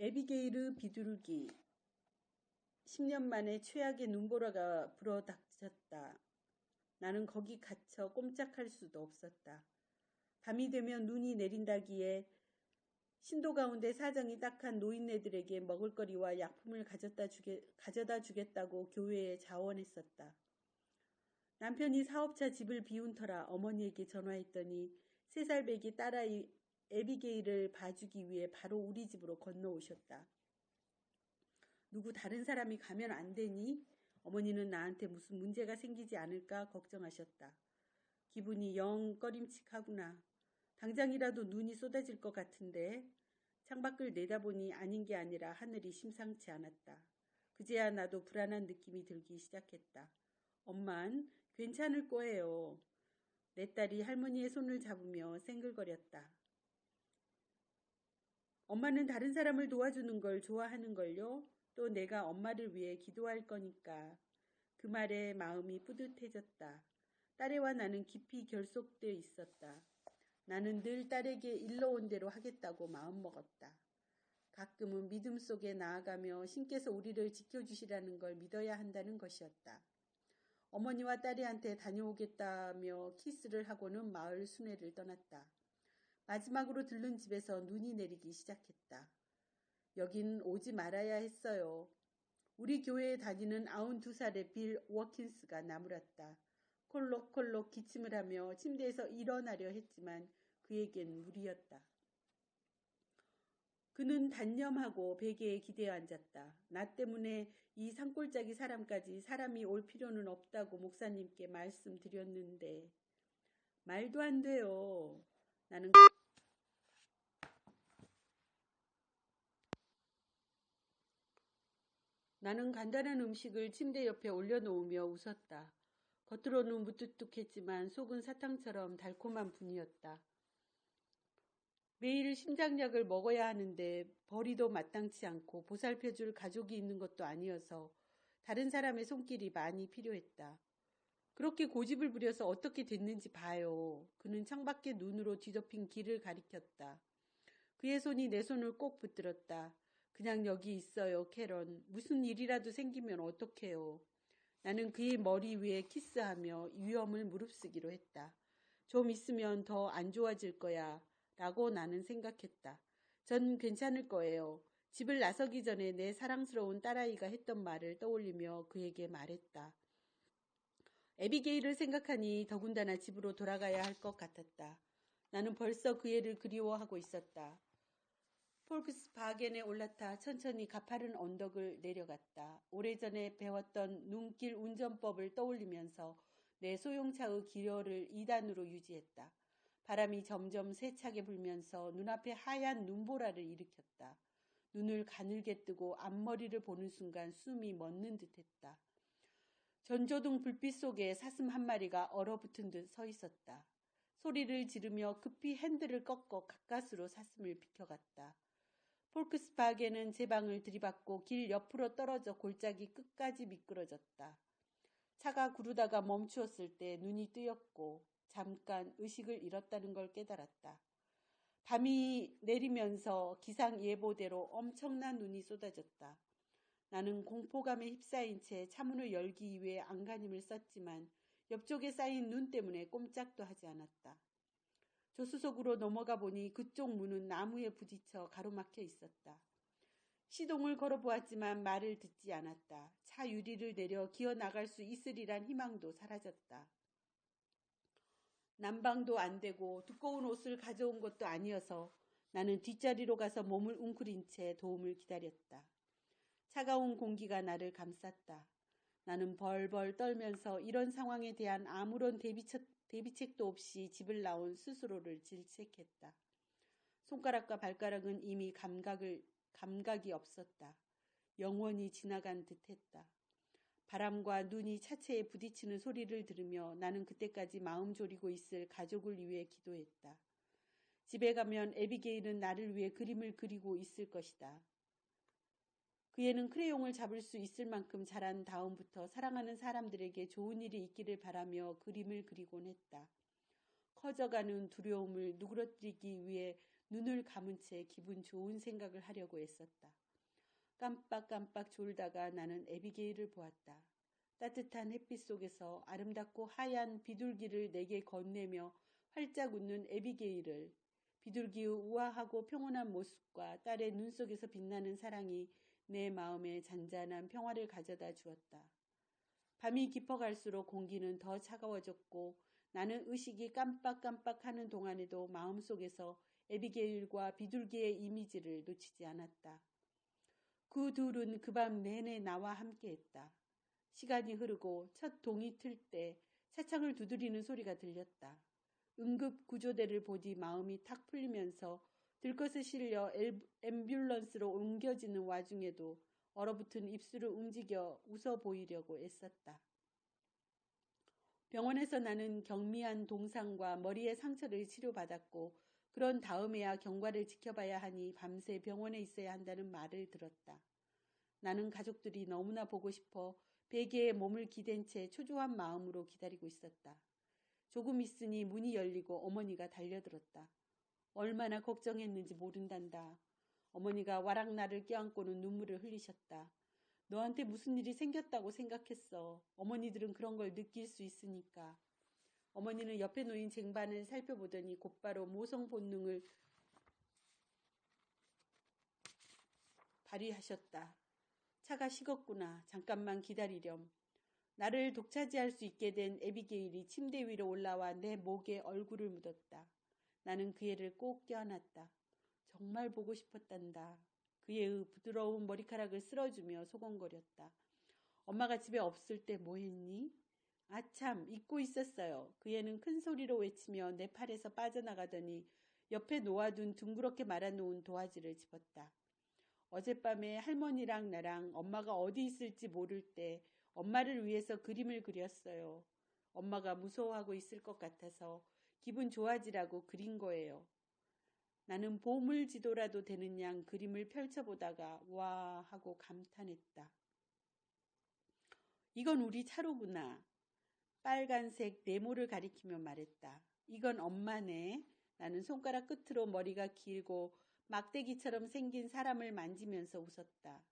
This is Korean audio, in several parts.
에비게일의 비둘기. 10년 만에 최악의 눈보라가 불어닥쳤다. 나는 거기 갇혀 꼼짝할 수도 없었다. 밤이 되면 눈이 내린다기에 신도 가운데 사정이 딱한 노인네들에게 먹을거리와 약품을 가져다 주겠다고 교회에 자원했었다. 남편이 사업차 집을 비운 터라 어머니에게 전화했더니 3살 배기 딸아이 에비게일을 봐주기 위해 바로 우리 집으로 건너오셨다. 누구 다른 사람이 가면 안 되니? 어머니는 나한테 무슨 문제가 생기지 않을까 걱정하셨다. 기분이 영 꺼림칙하구나. 당장이라도 눈이 쏟아질 것 같은데. 창밖을 내다보니 아닌 게 아니라 하늘이 심상치 않았다. 그제야 나도 불안한 느낌이 들기 시작했다. 엄만 괜찮을 거예요. 내 딸이 할머니의 손을 잡으며 생글거렸다. 엄마는 다른 사람을 도와주는 걸 좋아하는걸요. 또 내가 엄마를 위해 기도할 거니까. 그 말에 마음이 뿌듯해졌다. 딸애와 나는 깊이 결속되어 있었다. 나는 늘 딸에게 일러온 대로 하겠다고 마음먹었다. 가끔은 믿음 속에 나아가며 신께서 우리를 지켜주시라는 걸 믿어야 한다는 것이었다. 어머니와 딸애한테 다녀오겠다며 키스를 하고는 마을 순회를 떠났다. 마지막으로 들른 집에서 눈이 내리기 시작했다. 여긴 오지 말아야 했어요. 우리 교회에 다니는 92살의 빌 워킨스가 나무랐다. 콜록콜록 기침을 하며 침대에서 일어나려 했지만 그에겐 무리였다. 그는 단념하고 베개에 기대어 앉았다. 나 때문에 이 산골짜기 사람이 올 필요는 없다고 목사님께 말씀드렸는데. 말도 안 돼요. 나는 간단한 음식을 침대 옆에 올려놓으며 웃었다. 겉으로는 무뚝뚝했지만 속은 사탕처럼 달콤한 분이었다. 매일 심장약을 먹어야 하는데 벌이도 마땅치 않고 보살펴줄 가족이 있는 것도 아니어서 다른 사람의 손길이 많이 필요했다. 그렇게 고집을 부려서 어떻게 됐는지 봐요. 그는 창밖에 눈으로 뒤덮인 길을 가리켰다. 그의 손이 내 손을 꼭 붙들었다. 그냥 여기 있어요, 캐런. 무슨 일이라도 생기면 어떡해요. 나는 그의 머리 위에 키스하며 위험을 무릅쓰기로 했다. 좀 있으면 더 안 좋아질 거야 라고 나는 생각했다. 전 괜찮을 거예요. 집을 나서기 전에 내 사랑스러운 딸아이가 했던 말을 떠올리며 그에게 말했다. 에비게일을 생각하니 더군다나 집으로 돌아가야 할 것 같았다. 나는 벌써 그 애를 그리워하고 있었다. 폴크스바겐에 올라타 천천히 가파른 언덕을 내려갔다. 오래전에 배웠던 눈길 운전법을 떠올리면서 내 소형차의 기어를 2단으로 유지했다. 바람이 점점 세차게 불면서 눈앞에 하얀 눈보라를 일으켰다. 눈을 가늘게 뜨고 앞머리를 보는 순간 숨이 멎는 듯했다. 전조등 불빛 속에 사슴 한 마리가 얼어붙은 듯 서 있었다. 소리를 지르며 급히 핸들을 꺾어 가까스로 사슴을 비켜갔다. 폴크스바겐은 제 방을 들이받고 길 옆으로 떨어져 골짜기 끝까지 미끄러졌다. 차가 구르다가 멈추었을 때 눈이 뜨였고 잠깐 의식을 잃었다는 걸 깨달았다. 밤이 내리면서 기상예보대로 엄청난 눈이 쏟아졌다. 나는 공포감에 휩싸인 채 차문을 열기 위해 안간힘을 썼지만 옆쪽에 쌓인 눈 때문에 꼼짝도 하지 않았다. 조수석으로 넘어가 보니 그쪽 문은 나무에 부딪혀 가로막혀 있었다. 시동을 걸어보았지만 말을 듣지 않았다. 차 유리를 내려 기어 나갈 수 있으리란 희망도 사라졌다. 난방도 안 되고 두꺼운 옷을 가져온 것도 아니어서 나는 뒷자리로 가서 몸을 웅크린 채 도움을 기다렸다. 차가운 공기가 나를 감쌌다. 나는 벌벌 떨면서 이런 상황에 대한 아무런 대비책도 없이 집을 나온 스스로를 질책했다. 손가락과 발가락은 이미 감각이 없었다. 영원히 지나간 듯했다. 바람과 눈이 차체에 부딪히는 소리를 들으며 나는 그때까지 마음 졸이고 있을 가족을 위해 기도했다. 집에 가면 에비게일은 나를 위해 그림을 그리고 있을 것이다. 그 애는 크레용을 잡을 수 있을 만큼 자란 다음부터 사랑하는 사람들에게 좋은 일이 있기를 바라며 그림을 그리곤 했다. 커져가는 두려움을 누그러뜨리기 위해 눈을 감은 채 기분 좋은 생각을 하려고 애썼다. 깜빡깜빡 졸다가 나는 에비게일을 보았다. 따뜻한 햇빛 속에서 아름답고 하얀 비둘기를 내게 건네며 활짝 웃는 에비게일을, 비둘기의 우아하고 평온한 모습과 딸의 눈 속에서 빛나는 사랑이 내 마음에 잔잔한 평화를 가져다 주었다. 밤이 깊어갈수록 공기는 더 차가워졌고 나는 의식이 깜빡깜빡하는 동안에도 마음속에서 에비게일과 비둘기의 이미지를 놓치지 않았다. 그 둘은 그 밤 내내 나와 함께했다. 시간이 흐르고 첫 동이 틀 때 차창을 두드리는 소리가 들렸다. 응급 구조대를 보디 마음이 탁 풀리면서 들것에 실려 앰뷸런스로 옮겨지는 와중에도 얼어붙은 입술을 움직여 웃어 보이려고 애썼다. 병원에서 나는 경미한 동상과 머리의 상처를 치료받았고 그런 다음에야 경과를 지켜봐야 하니 밤새 병원에 있어야 한다는 말을 들었다. 나는 가족들이 너무나 보고 싶어 베개에 몸을 기댄 채 초조한 마음으로 기다리고 있었다. 조금 있으니 문이 열리고 어머니가 달려들었다. 얼마나 걱정했는지 모른단다. 어머니가 와락 나를 껴안고는 눈물을 흘리셨다. 너한테 무슨 일이 생겼다고 생각했어. 어머니들은 그런 걸 느낄 수 있으니까. 어머니는 옆에 놓인 쟁반을 살펴보더니 곧바로 모성 본능을 발휘하셨다. 차가 식었구나. 잠깐만 기다리렴. 나를 독차지할 수 있게 된 에비게일이 침대 위로 올라와 내 목에 얼굴을 묻었다. 나는 그 애를 꼭 껴안았다. 정말 보고 싶었단다. 그의 부드러운 머리카락을 쓸어주며 소곤거렸다. 엄마가 집에 없을 때 뭐 했니? 아참, 잊고 있었어요. 그 애는 큰 소리로 외치며 내 팔에서 빠져나가더니 옆에 놓아둔 둥그렇게 말아놓은 도화지를 집었다. 어젯밤에 할머니랑 나랑 엄마가 어디 있을지 모를 때 엄마를 위해서 그림을 그렸어요. 엄마가 무서워하고 있을 것 같아서 기분 좋아지라고 그린 거예요. 나는 보물지도라도 되는 양 그림을 펼쳐보다가 와 하고 감탄했다. 이건 우리 차로구나. 빨간색 네모를 가리키며 말했다. 이건 엄마네. 나는 손가락 끝으로 머리가 길고 막대기처럼 생긴 사람을 만지면서 웃었다.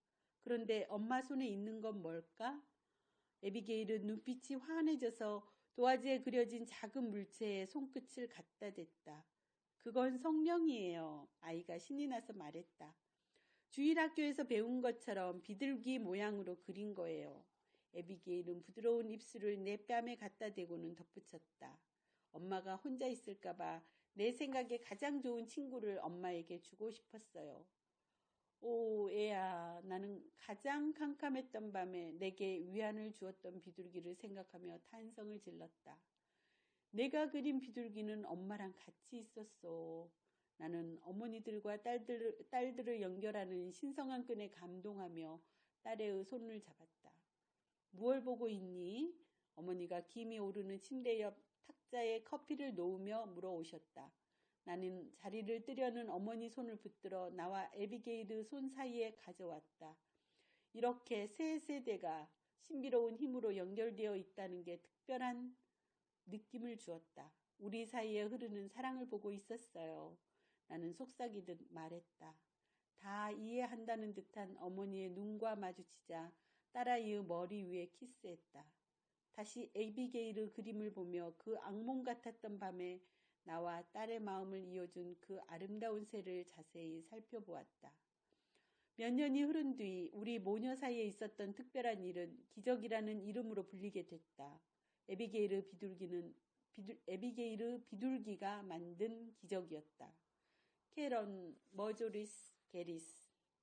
그런데 엄마 손에 있는 건 뭘까? 에비게일은 눈빛이 환해져서 도화지에 그려진 작은 물체에 손끝을 갖다 댔다. 그건 성령이에요. 아이가 신이 나서 말했다. 주일학교에서 배운 것처럼 비둘기 모양으로 그린 거예요. 에비게일은 부드러운 입술을 내 뺨에 갖다 대고는 덧붙였다. 엄마가 혼자 있을까봐 내 생각에 가장 좋은 친구를 엄마에게 주고 싶었어요. 오, 애야, 나는 가장 캄캄했던 밤에 내게 위안을 주었던 비둘기를 생각하며 탄성을 질렀다. 내가 그린 비둘기는 엄마랑 같이 있었어. 나는 어머니들과 딸들을 연결하는 신성한 끈에 감동하며 딸의 손을 잡았다. 무얼 보고 있니? 어머니가 김이 오르는 침대 옆 탁자에 커피를 놓으며 물어오셨다. 나는 자리를 뜨려는 어머니 손을 붙들어 나와 에비게일의 손 사이에 가져왔다. 이렇게 세 세대가 신비로운 힘으로 연결되어 있다는 게 특별한 느낌을 주었다. 우리 사이에 흐르는 사랑을 보고 있었어요. 나는 속삭이듯 말했다. 다 이해한다는 듯한 어머니의 눈과 마주치자 딸아이의 머리 위에 키스했다. 다시 에비게일의 그림을 보며 그 악몽 같았던 밤에 나와 딸의 마음을 이어준 그 아름다운 새를 자세히 살펴보았다. 몇 년이 흐른 뒤 우리 모녀 사이에 있었던 특별한 일은 기적이라는 이름으로 불리게 됐다. 에비게일의 비둘기가 만든 기적이었다. 캐런 머조리스 게리스